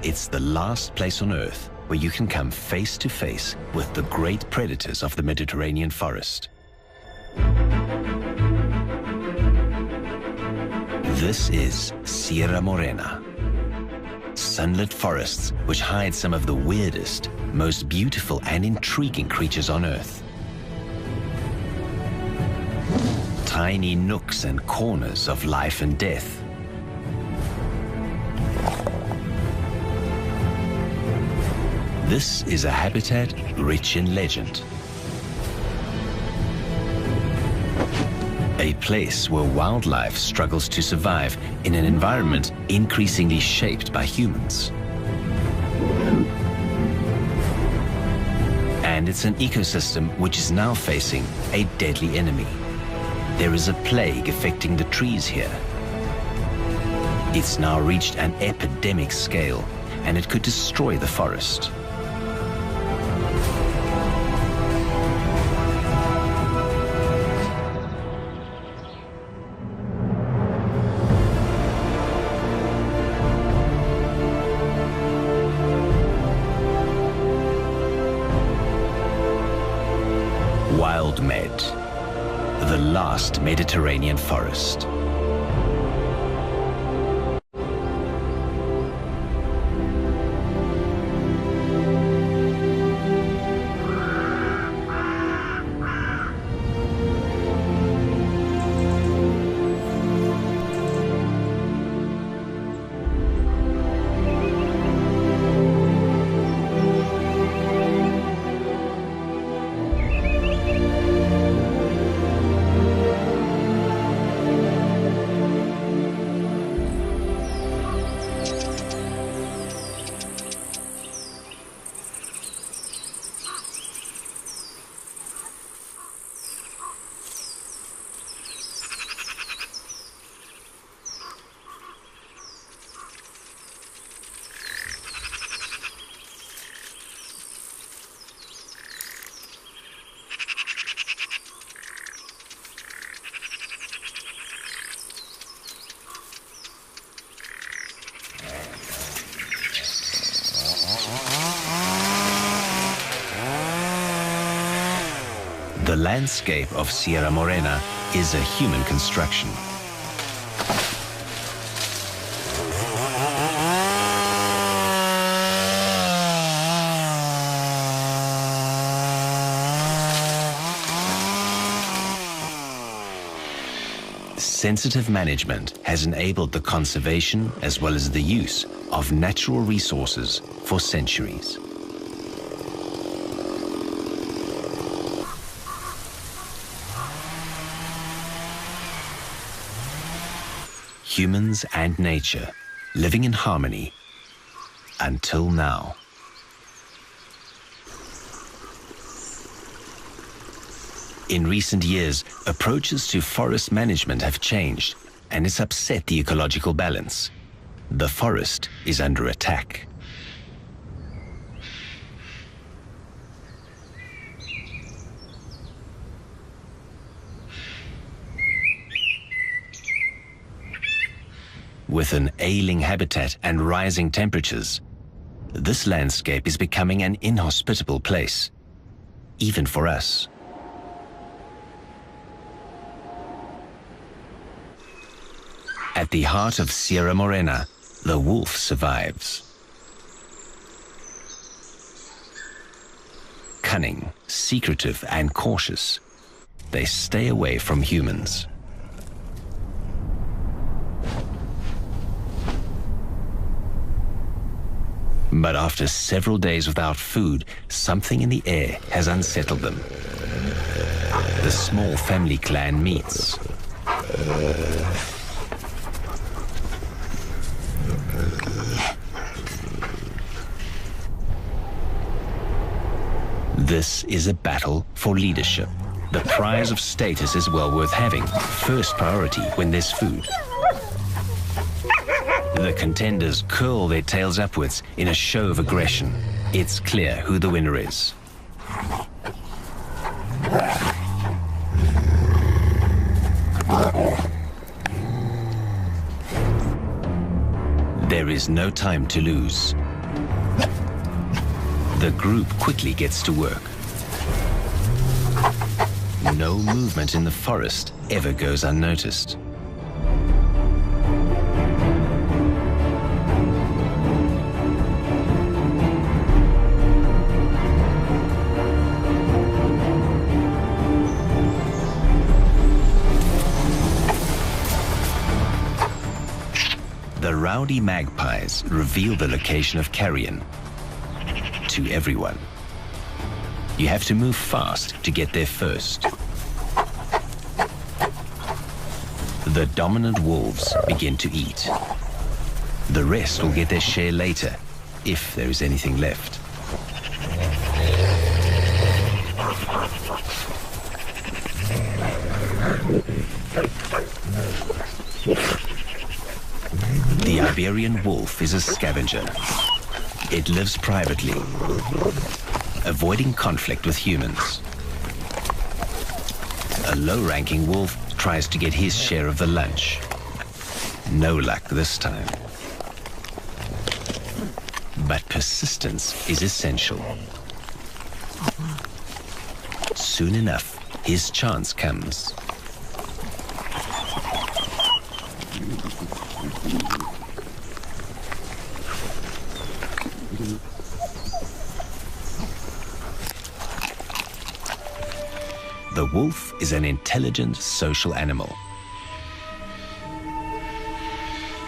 It's the last place on Earth where you can come face to face with the great predators of the Mediterranean forest. This is Sierra Morena. Sunlit forests which hide some of the weirdest, most beautiful and intriguing creatures on Earth. Tiny nooks and corners of life and death. This is a habitat rich in legend. A place where wildlife struggles to survive in an environment increasingly shaped by humans. And it's an ecosystem which is now facing a deadly enemy. There is a plague affecting the trees here. It's now reached an epidemic scale, and it could destroy the forest. Wild Med, the last Mediterranean forest. The landscape of Sierra Morena is a human construction. Sensitive management has enabled the conservation as well as the use of natural resources for centuries. Humans and nature living in harmony until now. In recent years, approaches to forest management have changed, and it's upset the ecological balance. The forest is under attack. With an ailing habitat and rising temperatures, this landscape is becoming an inhospitable place, even for us. At the heart of Sierra Morena, the wolf survives. Cunning, secretive, and cautious, they stay away from humans. But after several days without food, something in the air has unsettled them. The small family clan meets. This is a battle for leadership. The prize of status is well worth having, first priority when there's food. The contenders curl their tails upwards in a show of aggression. It's clear who the winner is. There is no time to lose. The group quickly gets to work. No movement in the forest ever goes unnoticed. The rowdy magpies reveal the location of carrion to everyone. You have to move fast to get there first. The dominant wolves begin to eat. The rest will get their share later, if there is anything left. The Iberian wolf is a scavenger. It lives privately, avoiding conflict with humans. A low-ranking wolf tries to get his share of the lunch. No luck this time. But persistence is essential. Soon enough, his chance comes. The wolf is an intelligent social animal.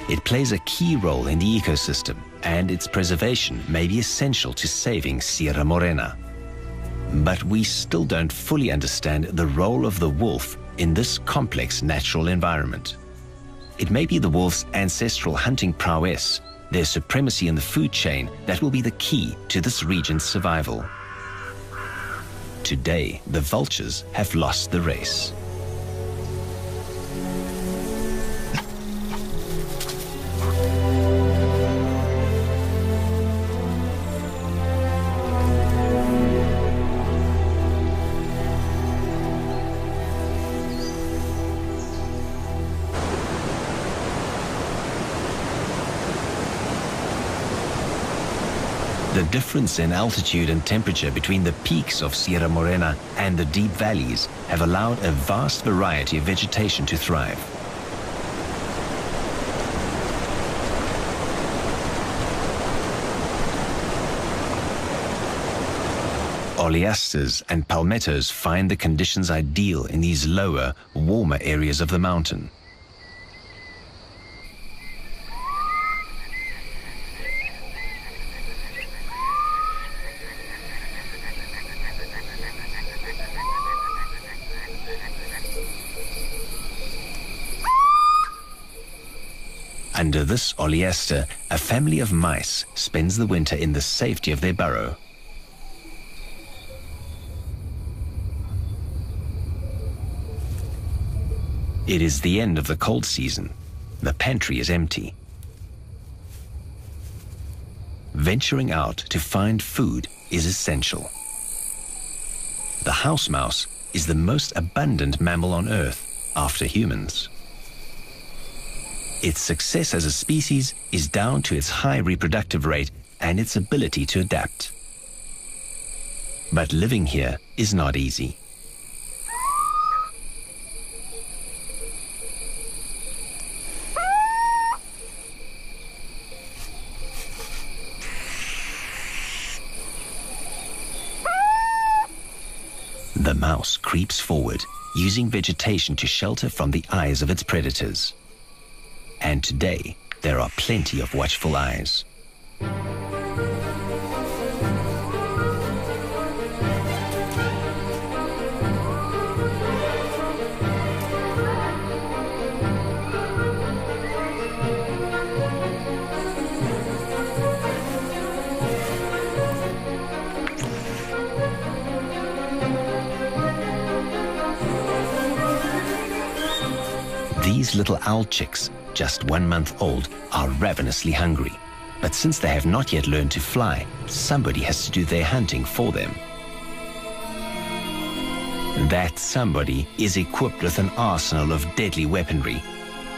It plays a key role in the ecosystem, and its preservation may be essential to saving Sierra Morena. But we still don't fully understand the role of the wolf in this complex natural environment. It may be the wolf's ancestral hunting prowess, their supremacy in the food chain, that will be the key to this region's survival. Today, the vultures have lost the race. The difference in altitude and temperature between the peaks of Sierra Morena and the deep valleys have allowed a vast variety of vegetation to thrive. Oleasters and palmettos find the conditions ideal in these lower, warmer areas of the mountain. Under this oleaster, a family of mice spends the winter in the safety of their burrow. It is the end of the cold season. The pantry is empty. Venturing out to find food is essential. The house mouse is the most abundant mammal on Earth after humans. Its success as a species is down to its high reproductive rate and its ability to adapt. But living here is not easy. The mouse creeps forward, using vegetation to shelter from the eyes of its predators. And today, there are plenty of watchful eyes. These little owl chicks, just 1 month old, are ravenously hungry. But since they have not yet learned to fly, somebody has to do their hunting for them. That somebody is equipped with an arsenal of deadly weaponry.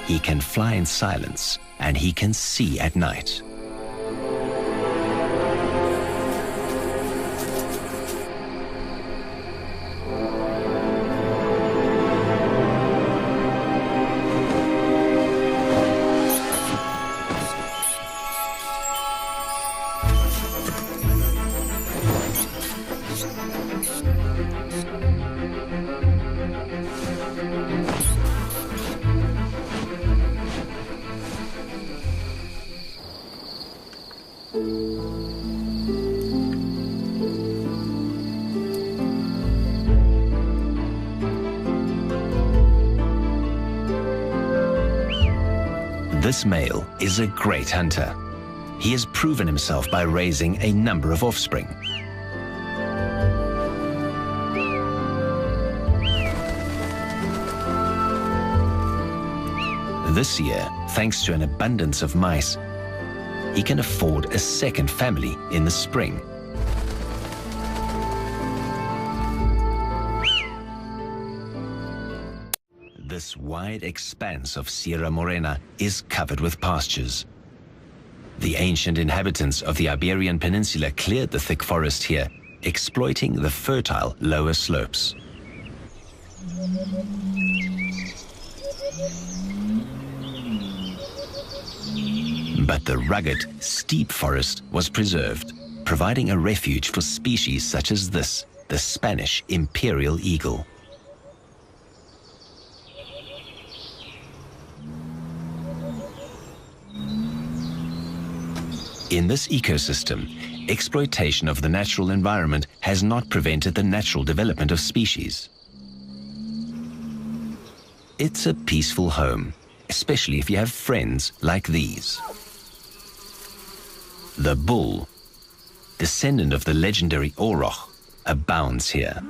He can fly in silence, and he can see at night. This male is a great hunter. He has proven himself by raising a number of offspring. This year, thanks to an abundance of mice, he can afford a second family in the spring. This wide expanse of Sierra Morena is covered with pastures. The ancient inhabitants of the Iberian Peninsula cleared the thick forest here, exploiting the fertile lower slopes. But the rugged, steep forest was preserved, providing a refuge for species such as this, the Spanish imperial eagle. In this ecosystem, exploitation of the natural environment has not prevented the natural development of species. It's a peaceful home, especially if you have friends like these. The bull, descendant of the legendary Auroch, abounds here.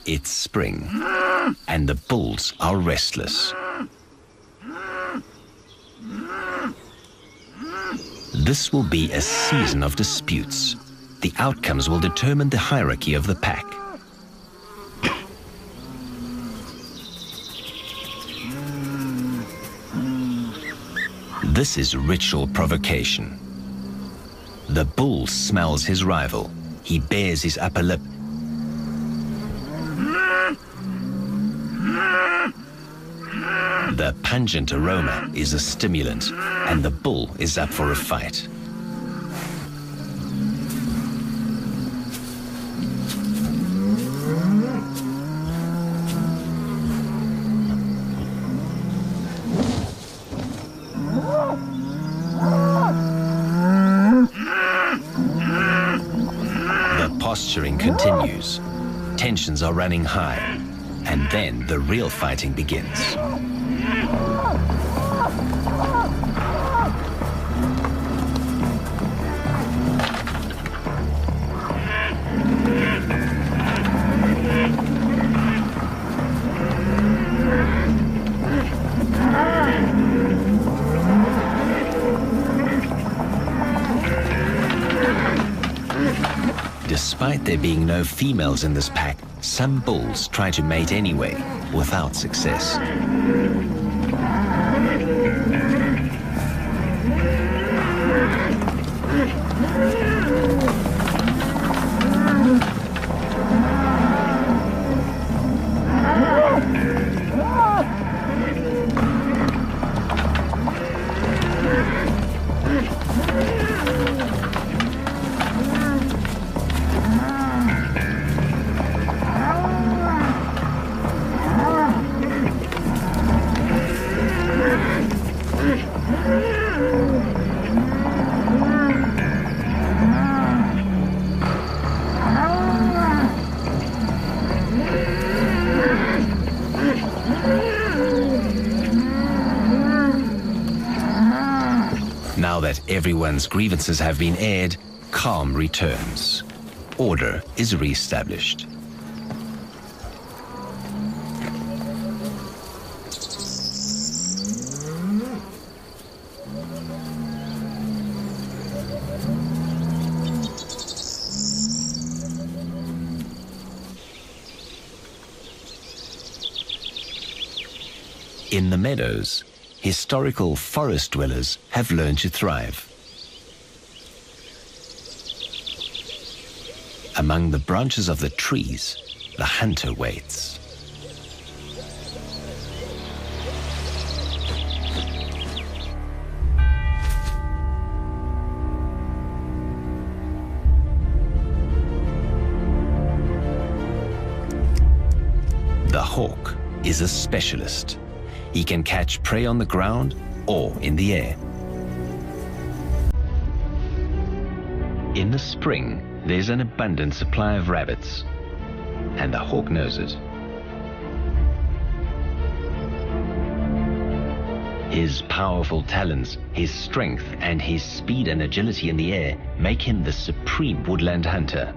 It's spring, and the bulls are restless. This will be a season of disputes. The outcomes will determine the hierarchy of the pack. This is ritual provocation. The bull smells his rival. He bares his upper lip. The pungent aroma is a stimulant, and the bull is up for a fight. The posturing continues. Tensions are running high, and then the real fighting begins. Despite there being no females in this pack, some bulls try to mate anyway, without success. Now that everyone's grievances have been aired, calm returns. Order is re-established. In the meadows, historical forest dwellers have learned to thrive. Among the branches of the trees, the hunter waits. is a specialist. He can catch prey on the ground or in the air. In the spring, there's an abundant supply of rabbits, and the hawk knows it. His powerful talons, his strength, and his speed and agility in the air make him the supreme woodland hunter.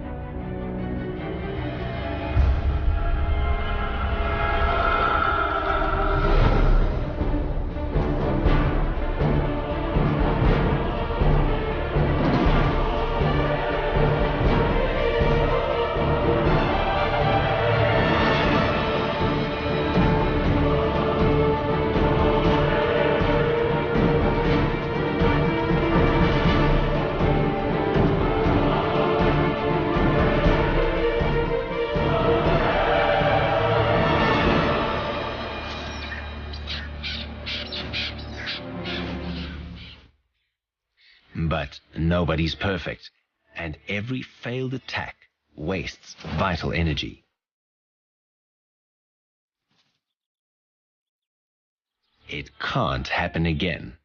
But nobody's perfect, and every failed attack wastes vital energy. It can't happen again.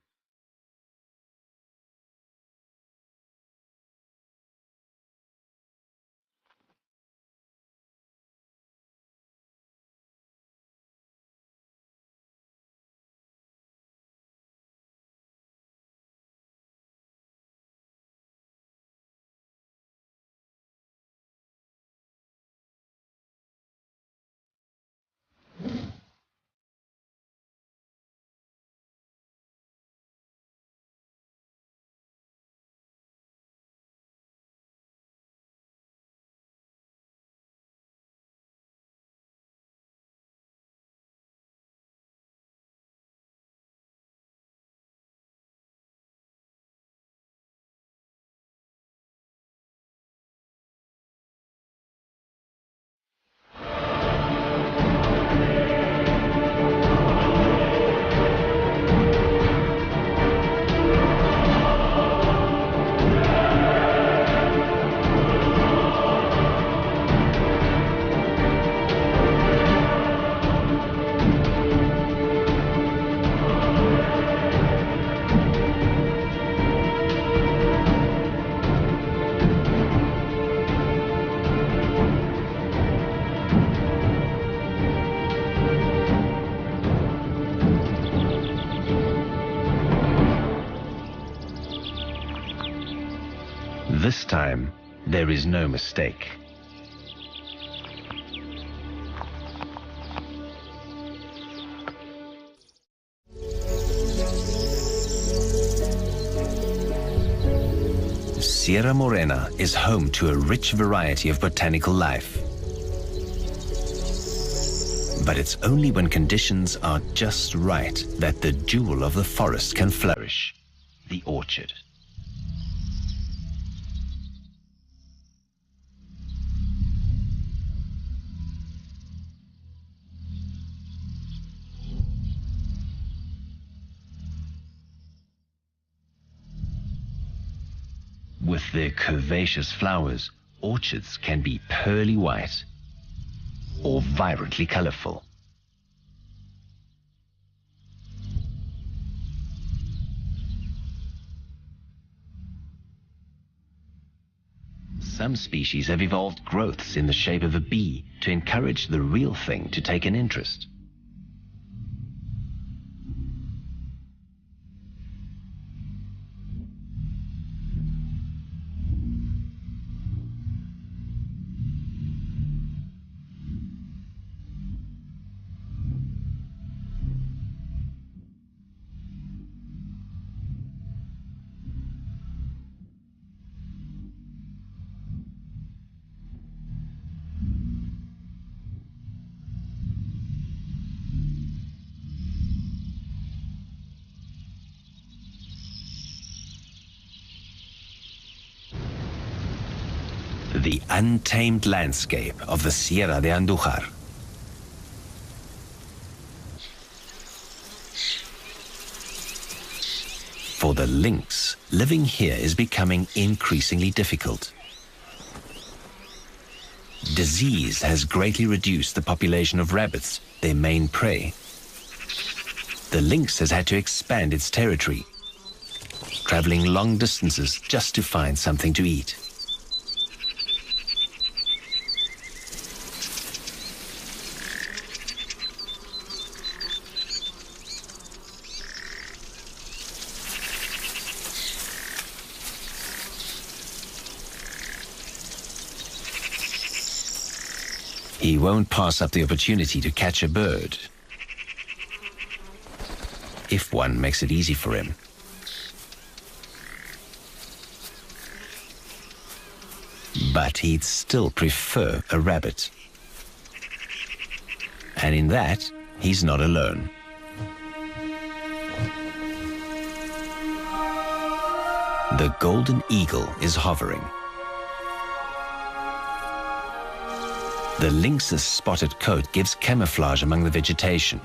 This time, there is no mistake. Sierra Morena is home to a rich variety of botanical life. But it's only when conditions are just right that the jewel of the forest can flourish, the orchard. With their curvaceous flowers, orchards can be pearly white or vibrantly colorful. Some species have evolved growths in the shape of a bee to encourage the real thing to take an interest. The untamed landscape of the Sierra de Andújar. For the lynx, living here is becoming increasingly difficult. Disease has greatly reduced the population of rabbits, their main prey. The lynx has had to expand its territory, traveling long distances just to find something to eat. He won't pass up the opportunity to catch a bird, if one makes it easy for him. But he'd still prefer a rabbit. And in that, he's not alone. The golden eagle is hovering. The lynx's spotted coat gives camouflage among the vegetation.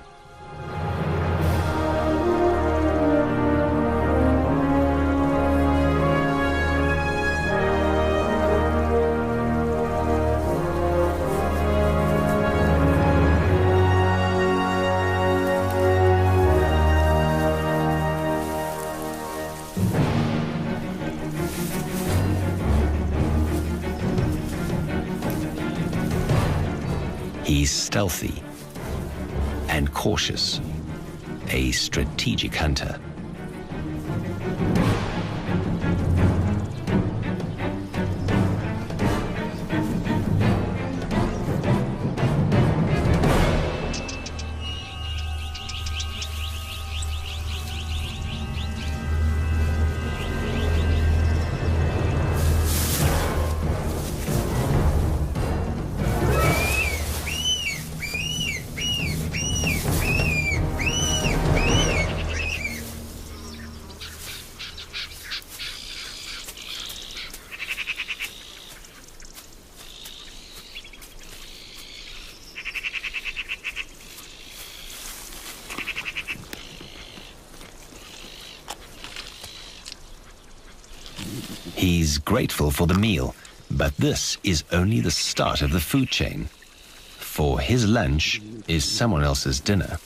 He's stealthy and cautious, a strategic hunter. He's grateful for the meal, but this is only the start of the food chain. For his lunch is someone else's dinner.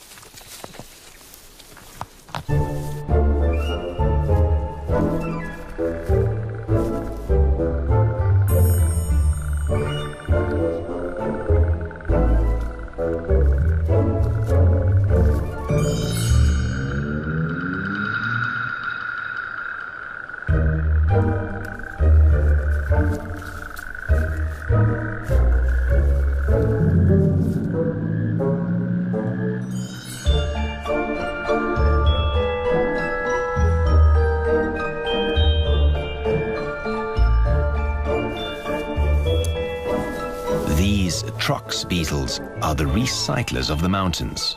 Trox beetles are the recyclers of the mountains.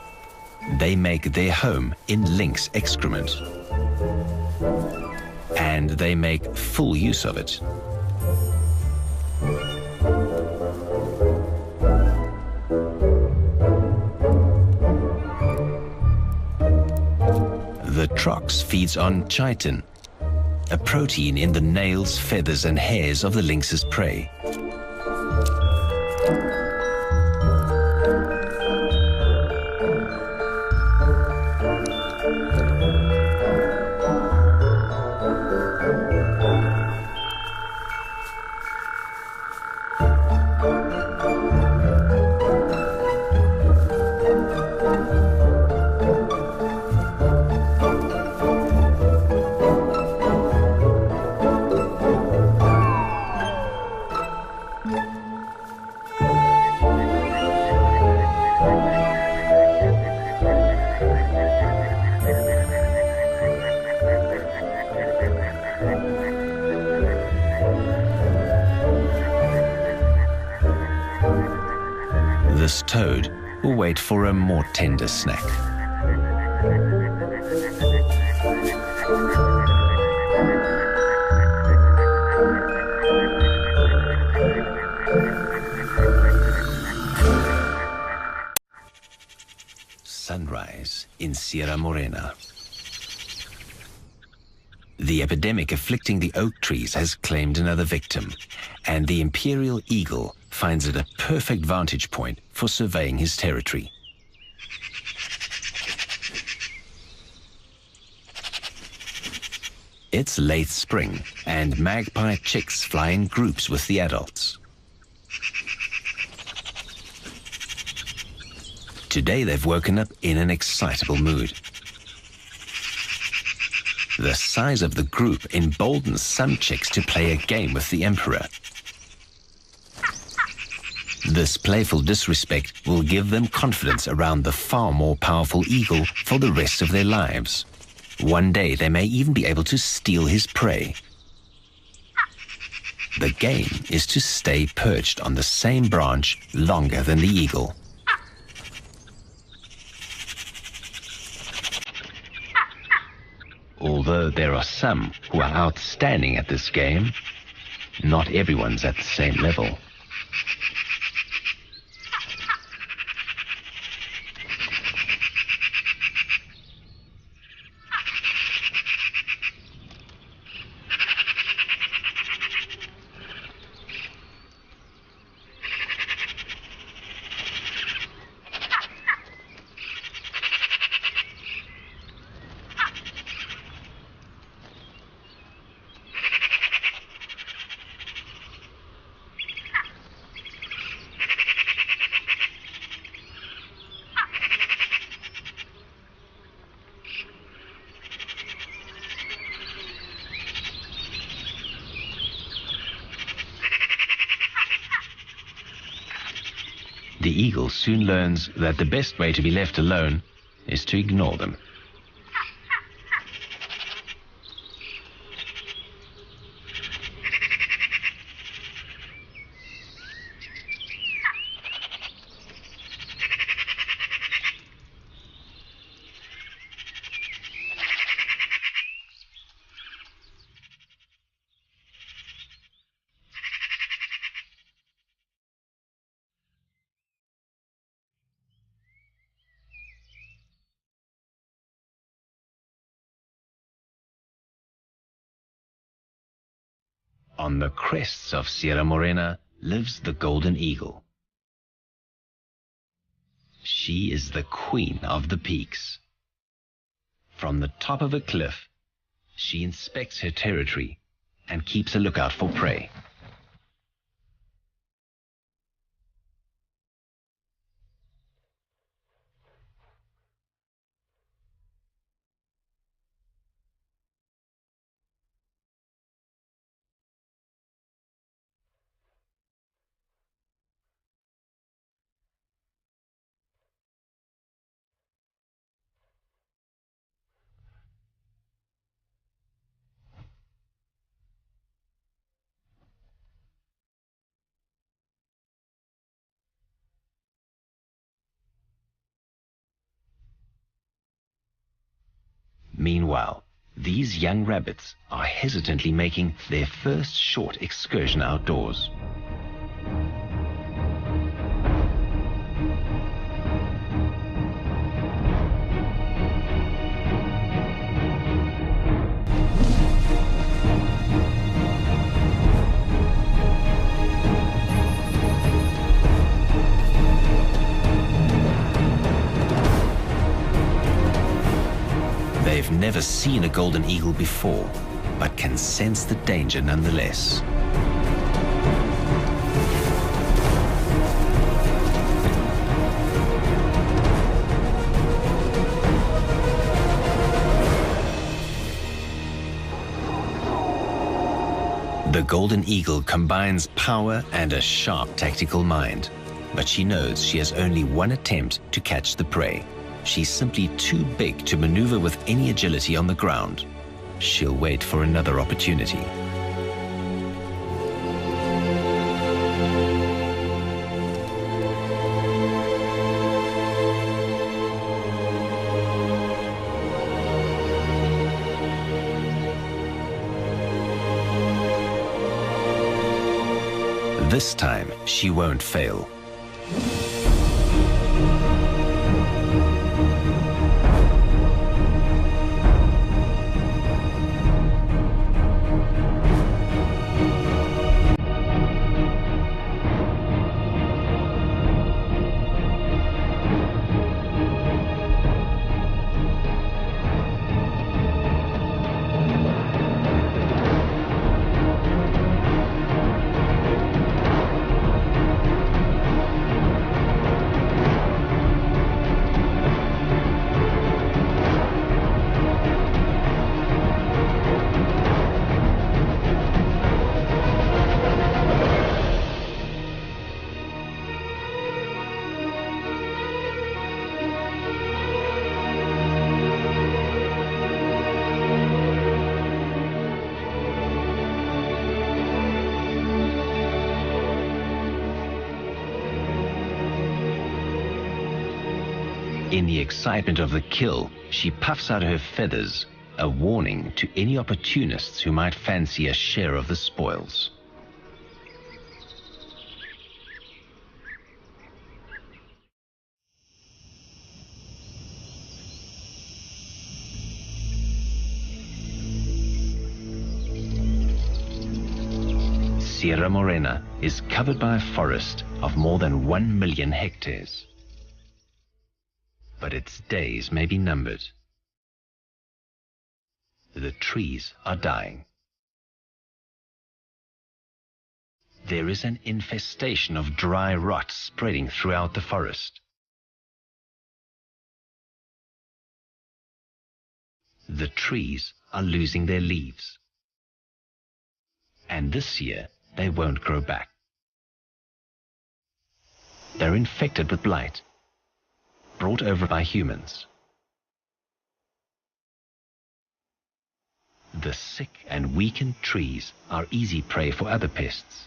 They make their home in lynx excrement. And they make full use of it. The trox feeds on chitin, a protein in the nails, feathers, and hairs of the lynx's prey. This toad will wait for a more tender snack. Sunrise in Sierra Morena. The epidemic afflicting the oak trees has claimed another victim, and the imperial eagle finds it a perfect vantage point for surveying his territory. It's late spring, and magpie chicks fly in groups with the adults. Today they've woken up in an excitable mood. The size of the group emboldens some chicks to play a game with the emperor. This playful disrespect will give them confidence around the far more powerful eagle for the rest of their lives. One day they may even be able to steal his prey. The game is to stay perched on the same branch longer than the eagle. Although there are some who are outstanding at this game, not everyone's at the same level. The eagle soon learns that the best way to be left alone is to ignore them. On the crests of Sierra Morena lives the golden eagle. She is the queen of the peaks. From the top of a cliff, she inspects her territory and keeps a lookout for prey. Meanwhile, these young rabbits are hesitantly making their first short excursion outdoors. They've never seen a golden eagle before, but can sense the danger nonetheless. The golden eagle combines power and a sharp tactical mind, but she knows she has only one attempt to catch the prey. She's simply too big to maneuver with any agility on the ground. She'll wait for another opportunity. This time, she won't fail. In the excitement of the kill, she puffs out her feathers, a warning to any opportunists who might fancy a share of the spoils. Sierra Morena is covered by a forest of more than 1 million hectares. But its days may be numbered. The trees are dying. There is an infestation of dry rot spreading throughout the forest. The trees are losing their leaves. And this year, they won't grow back. They're infected with blight, brought over by humans. The sick and weakened trees are easy prey for other pests.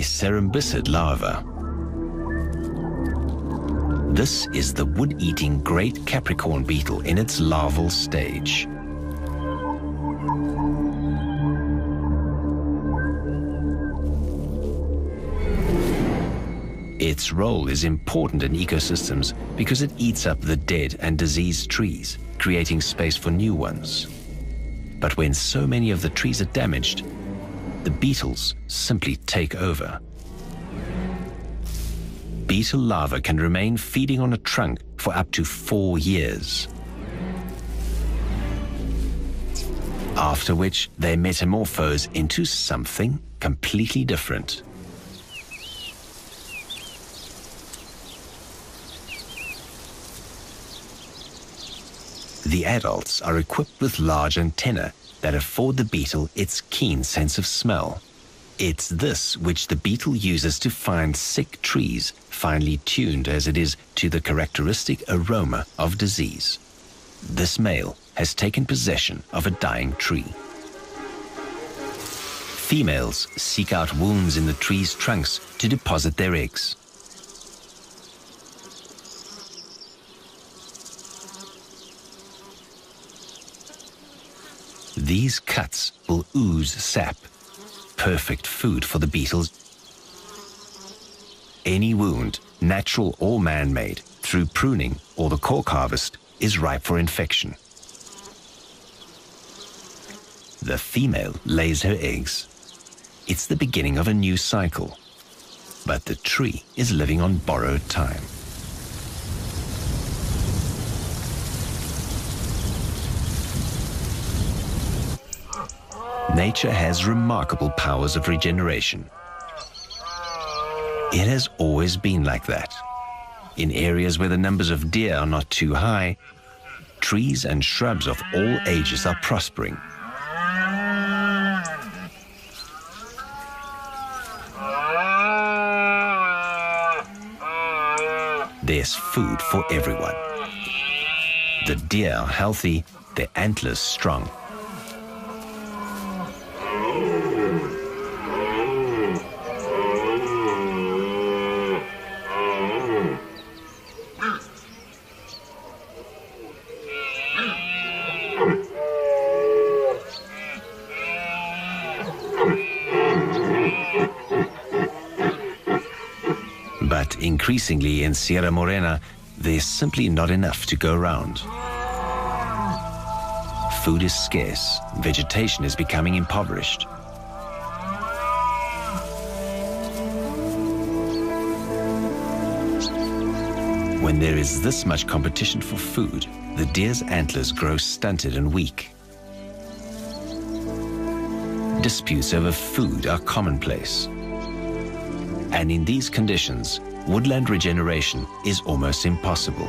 Cerambycid larva. This is the wood-eating great Capricorn beetle in its larval stage. Its role is important in ecosystems because it eats up the dead and diseased trees, creating space for new ones. But when so many of the trees are damaged, the beetles simply take over. Beetle larvae can remain feeding on a trunk for up to 4 years, after which they metamorphose into something completely different. The adults are equipped with large antennae that afford the beetle its keen sense of smell. It's this which the beetle uses to find sick trees, finely tuned as it is to the characteristic aroma of disease. This male has taken possession of a dying tree. Females seek out wounds in the tree's trunks to deposit their eggs. These cuts will ooze sap, perfect food for the beetles. Any wound, natural or man-made, through pruning or the cork harvest, is ripe for infection. The female lays her eggs. It's the beginning of a new cycle, but the tree is living on borrowed time. Nature has remarkable powers of regeneration. It has always been like that. In areas where the numbers of deer are not too high, trees and shrubs of all ages are prospering. There's food for everyone. The deer are healthy, their antlers strong. But increasingly in Sierra Morena, there's simply not enough to go around. Food is scarce, vegetation is becoming impoverished. When there is this much competition for food, the deer's antlers grow stunted and weak. Disputes over food are commonplace. And in these conditions, woodland regeneration is almost impossible.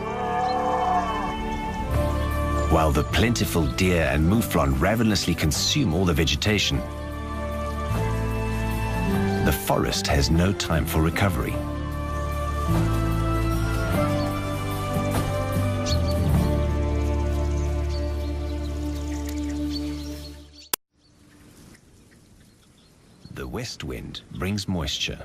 While the plentiful deer and mouflon ravenously consume all the vegetation, the forest has no time for recovery. The west wind brings moisture.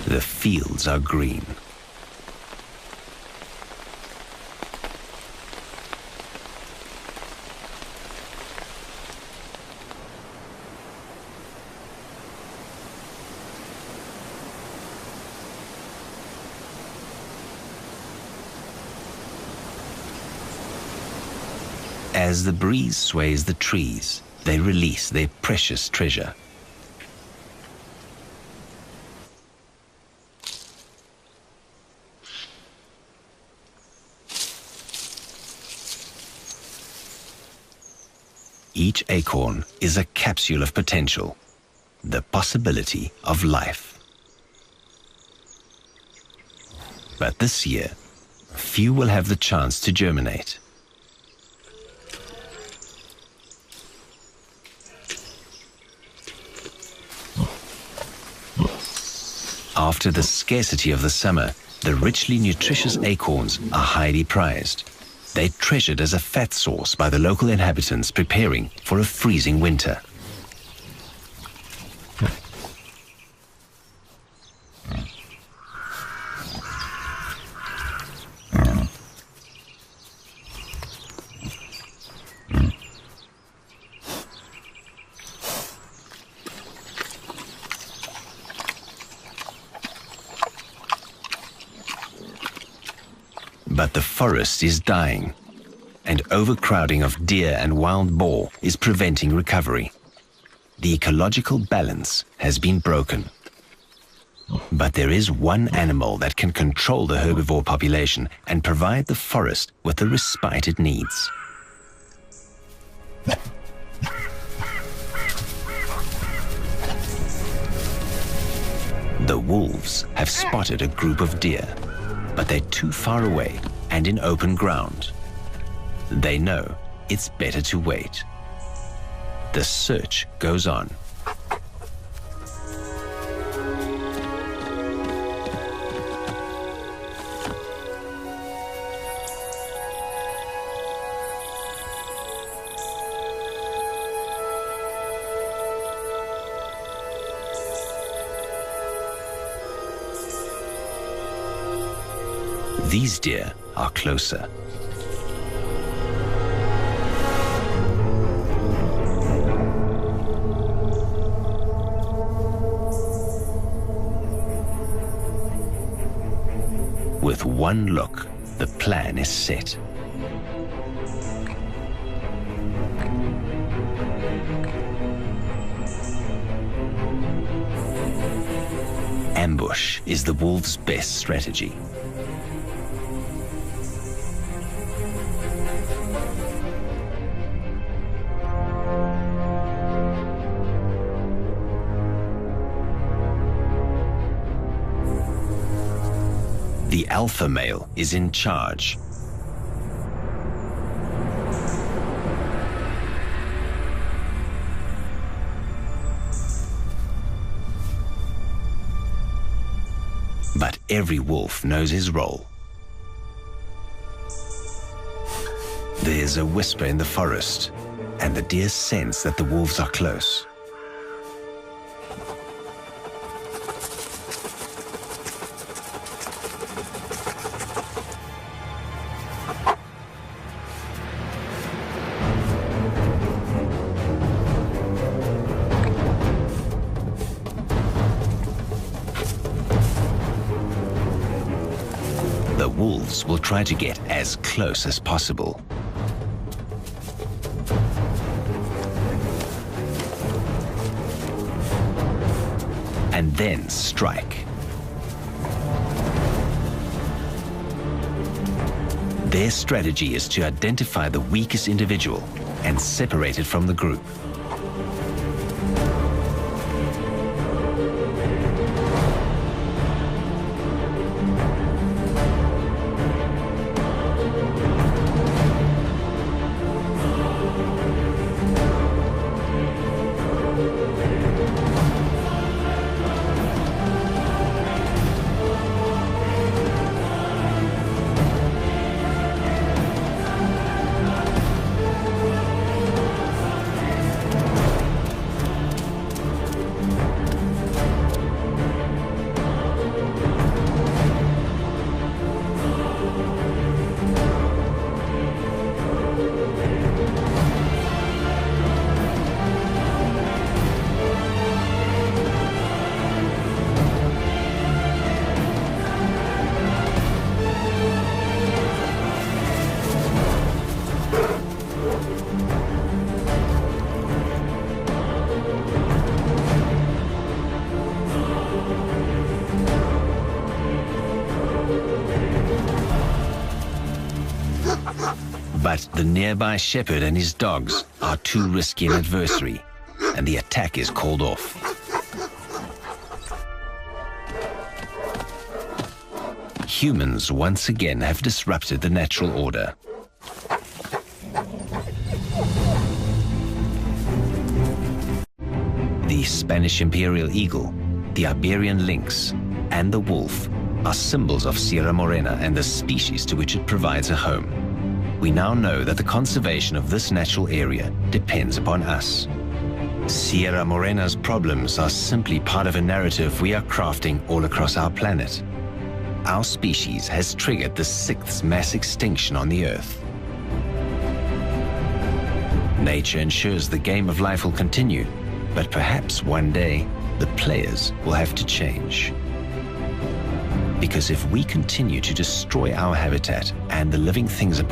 The fields are green. As the breeze sways the trees, they release their precious treasure. Each acorn is a capsule of potential, the possibility of life. But this year, few will have the chance to germinate. After the scarcity of the summer, the richly nutritious acorns are highly prized. They're treasured as a fat source by the local inhabitants preparing for a freezing winter. But the forest is dying, and overcrowding of deer and wild boar is preventing recovery. The ecological balance has been broken. But there is one animal that can control the herbivore population and provide the forest with the respite it needs. The wolves have spotted a group of deer, but they're too far away and in open ground. They know it's better to wait. The search goes on. These deer are closer. With one look, the plan is set. Ambush is the wolves' best strategy. The alpha male is in charge. But every wolf knows his role. There's a whisper in the forest, and the deer sense that the wolves are close. The wolves will try to get as close as possible. and then strike. Their strategy is to identify the weakest individual and separate it from the group. But the nearby shepherd and his dogs are too risky an adversary, and the attack is called off. Humans once again have disrupted the natural order. The Spanish imperial eagle, the Iberian lynx, and the wolf are symbols of Sierra Morena and the species to which it provides a home. We now know that the conservation of this natural area depends upon us. Sierra Morena's problems are simply part of a narrative we are crafting all across our planet. Our species has triggered the 6th mass extinction on the Earth. Nature ensures the game of life will continue, but perhaps one day the players will have to change. Because if we continue to destroy our habitat and the living things upon